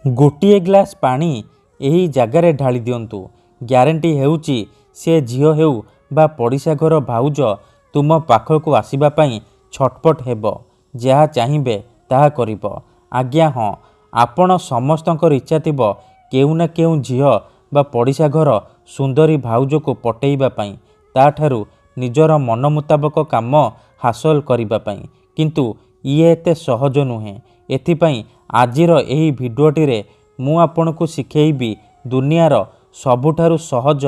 गोटिए glass पानी एही जगार ढाली दियंतु। ग्यारंटी हेउची से झियो हेउ बा पड़िशा घर भाउज तुम पाखकु आसीबा पई छटपट हेब। जहा चाहिबे ताहा करिब। आज्ञा हाँ, आपण समस्तंकर इच्छा थिबो केउ ना केउ झियो बा पड़िशा घर सुंदरी भाउज को पटेइबा पई, ताठारु निजर मन मुताबक काम हासिल करिबा पई। किंतु इए एते सहज नुहे। एथिपई आजिर एही भिडियोटी रे मु आपनकु शिखेइबी दुनियार सबुठारु सहज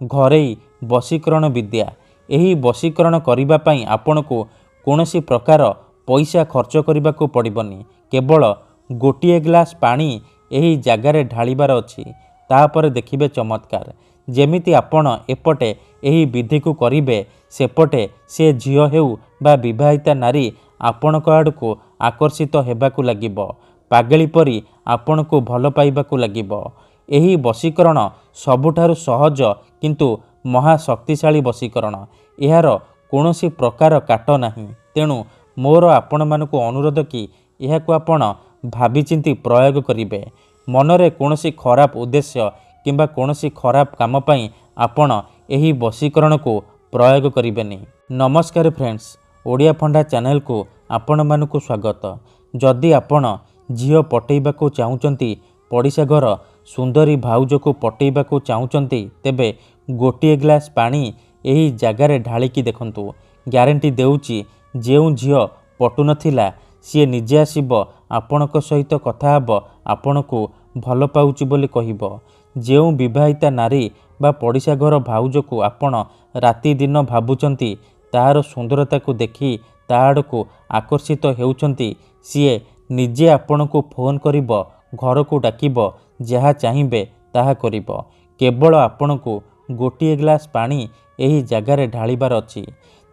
घरेई वशीकरण विद्या। एही वशीकरण करिबा पई आपनकु कोनोसी प्रकार पैसा खर्च करिबाकु पड़िबनी। केवल गोटिए ग्लास पानी एही जगार ढालिबार अछि। तापर देखिबे चमत्कार। जेमिति आपण एपटे एही विधि को करिबे, सेपटे से झियो हेउ बा विवाहिता नारी आपणक आड़को आकर्षित हेबाकू लागिबो। पागली परी आपणको भल पाइबाकू लागिबो। एही वशीकरण सबुठारु सहज किंतु महाशक्तिशाली वशीकरण। एहार कोनोसी प्रकार काट नाही। तेणु मोर आपण मानकु अनुरोध कि एहाकू आपण भाबिचिंती प्रयोग करिबे। मनरे कोनोसी खराब उद्देश्य किंबा कोनोसी खराब काम पई आपण एही वशीकरण को प्रयोग करिबेनी। नमस्कार फ्रेंड्स, ओडिया फंडा चैनल को आपण मानकु स्वागत। जदि आपण झियो पटेइबाकू चाहुचंती, पड़िशा घर सुंदरी भाउज को पटेइबाकू चाहुचंती, तेबे गोटिए ग्लास पानी एही जगार ढालिकी देखंतु। ग्यारंटी देउची जेउ झियो पटु नथिला सी निजे आसीबो, आपणक सहित कथा हब, आपणकू भल पाउची बोली कहिबो। जेउ विवाहिता नारी बा पड़िशा घर भाउज को आपण राति दिन भाबुचंती, तार सुंदरता को देखी ता आड़को आकर्षित हेउचंती, सीए निजे आपणकू फोन करिब, घर को डाकिब, जहा चाहिबे ताहा करिब। केवल आपणकू गोटिए ग्लास पानी एही जगार ढालिबार अछि।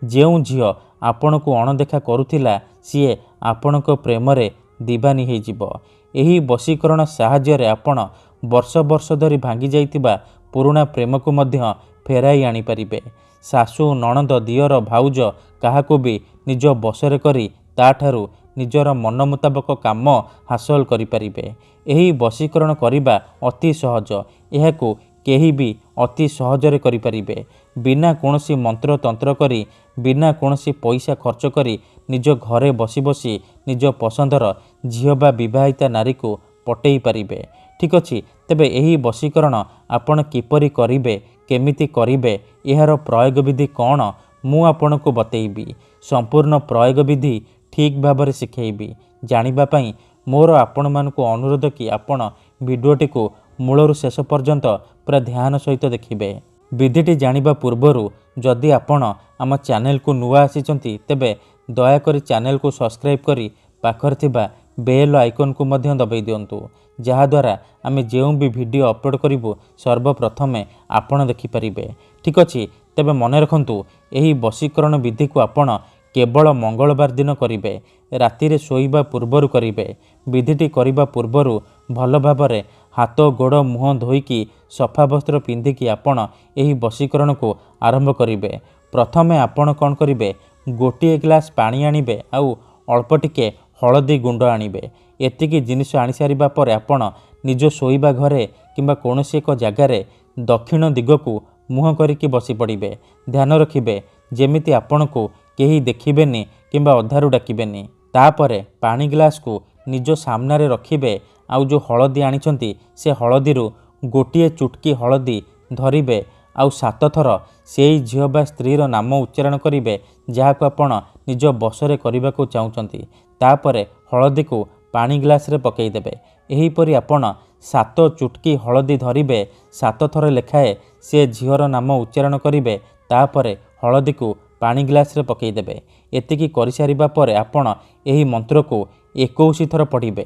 जेउ झियो आपणकू अणदेखा करुथिला, सीए आपणक प्रेमरे दीवानी हेजिबो। एही वशीकरण साहाय्य रे आपण वर्ष वर्ष धरी भांगी जाइतिबा पुराणा प्रेम को मध्य फेराई आनी परिबे। सासु नणंद दियर भाउज काहाको भी निज बसरे करी ताठारु निजर मन मुताबक काम हासिल करि परिबे। एही वशीकरण करिबा अति सहज। एहाकू केही भी अति सहजरे करि परिबे। बिना कोनोसी मंत्र तंत्र करी, बिना कोनोसी पैसा खर्च करी निज घरे बसी बसी निज पसंदर झियो बा विवाहिता नारी को पटेई पारिबे। ठीक अछि, तेबे एही वशीकरण आपण किपरि करिबे, केमिति करिबे, एहार प्रयोग विधि कौन मु आपणको बतेइबी। संपूर्ण प्रयोग विधि ठीक भाबरे शिखेइबी। जानिबा पई मोर आपण मानकु अनुरोध कि आपण भिडियोटी को मूलरु शेष पर्यंत पूरा ध्यान सहित देखिबे। विधिटी जानिबा पूर्वरु जदि आपण आम चैनल को नुआ आसीचंती, तेबे दया करी चैनल को सब्सक्राइब करी पाखर थिबा बेल आइकन को मध्य दबाई दियंतु, जहा द्वारा आमे जेउ भी वीडियो अपलोड करिवु सर्वप्रथमे आपण देखि परिबे। ठीक अछि, तेबे मने रखंतु एही वशीकरण विधि को आपण केवल मंगलवार दिन करिबे। राति रे सोइबा पूर्वरु करिबे। विधिटी करिबा पूर्वरु भल भाबरे हाथ गोड़ मुह धोईकी सफा वस्त्र पिंधिकी आपण एही वशीकरण को आरंभ करिबे। प्रथमे आपण कौन करिबे, गोटिए ग्लास पानी आनिबे आउ अल्प टिके हलदी गुंड आनिबे। एतिकी जिनिस आनी सारिबा परे आपण निज सोइबा घरे किंबा कोनोसी एक जगारे दक्षिण दिगकू मुह करिकी बसी पड़िबे। ध्यान रखिबे जेमिति आपणको केही देखिबेनी किंबा अधारू डाकिबेनी। तापरे पानी ग्लास को निज सामनारे रखिबे। आउ जो हलदी आनिछंती से हलदीरु गोटिए चुटकी हलदी धरिबे आउ 7 थर सेई झियो बा स्त्रीर नाम उच्चारण करिबे, जहाको आपण निज बसरे करिबाकू चाहुचंती। तापरे हलदी को पानी ग्लास रे पकई देबे। एही परी आपण 7 चुटकी हलदी धरिबे। 7 थर लेखाए से झियोर नाम उच्चारण करिबे। तापरे हलदी को पानी ग्लास रे पकई देबे। एतिकी करि सारिबा परे आपण एही मंत्र को 21 थर पढ़िबे।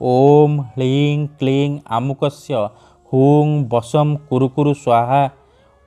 ओम ह्लीं क्लीं आमुकस्य हुं बसम कुरुकुरु स्वाहा।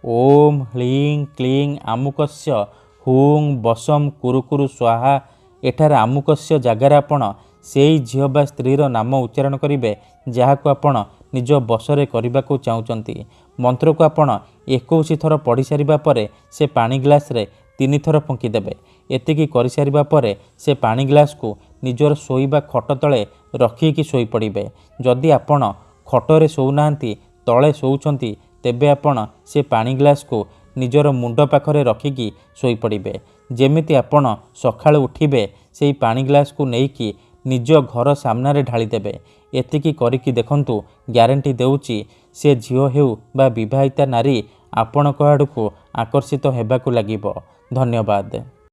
ओम ह्लीं क्लीं आमुकस्य हुं बसम कुरुकुरु स्वाहा। एठार आमुकस्य जगार आपण सेई झियो बा स्त्रीर नाम उच्चारण करिबे, जहाको आपण निज बसरे करिबाकू चाहुचंती। मंत्र को आपण 21 थर पढ़ी सारिबा परे से पानी ग्लास रे 3 थर फुंकी देबे। एतिकी करि सारिबा परे से पानी ग्लास को ନିଜର ଶୋଇବା ଖଟ ତଳେ ରଖିକି ଶୋଇପଡ଼ିବେ। ଯଦି ଆପଣ ଖଟରେ ଶୋଉନାହାନ୍ତି ତଳେ ଶୋଉଛନ୍ତି ତେବେ ଆପଣ ସେ ପାଣି ଗ୍ଲାସକୁ ନିଜର ମୁଣ୍ଡ ପାଖରେ ରଖିକି ଶୋଇପଡ଼ିବେ। ଯେମିତି ଆପଣ ସକାଳୁ ଉଠିବେ ସେଇ ପାଣି ଗ୍ଲାସକୁ ନେଇକି ନିଜ ଘର ସାମ୍ନାରେ ଢାଳିଦେବେ। ଏତିକି କରିକି ଦେଖନ୍ତୁ, ଗ୍ୟାରେଣ୍ଟି ଦେଉଛି ସେ ଝିଅ ହେଉ ବା ବିବାହିତା ନାରୀ ଆପଣଙ୍କ ଆଡ଼କୁ ଆକର୍ଷିତ ହେବାକୁ ଲାଗିବ। ଧନ୍ୟବାଦ।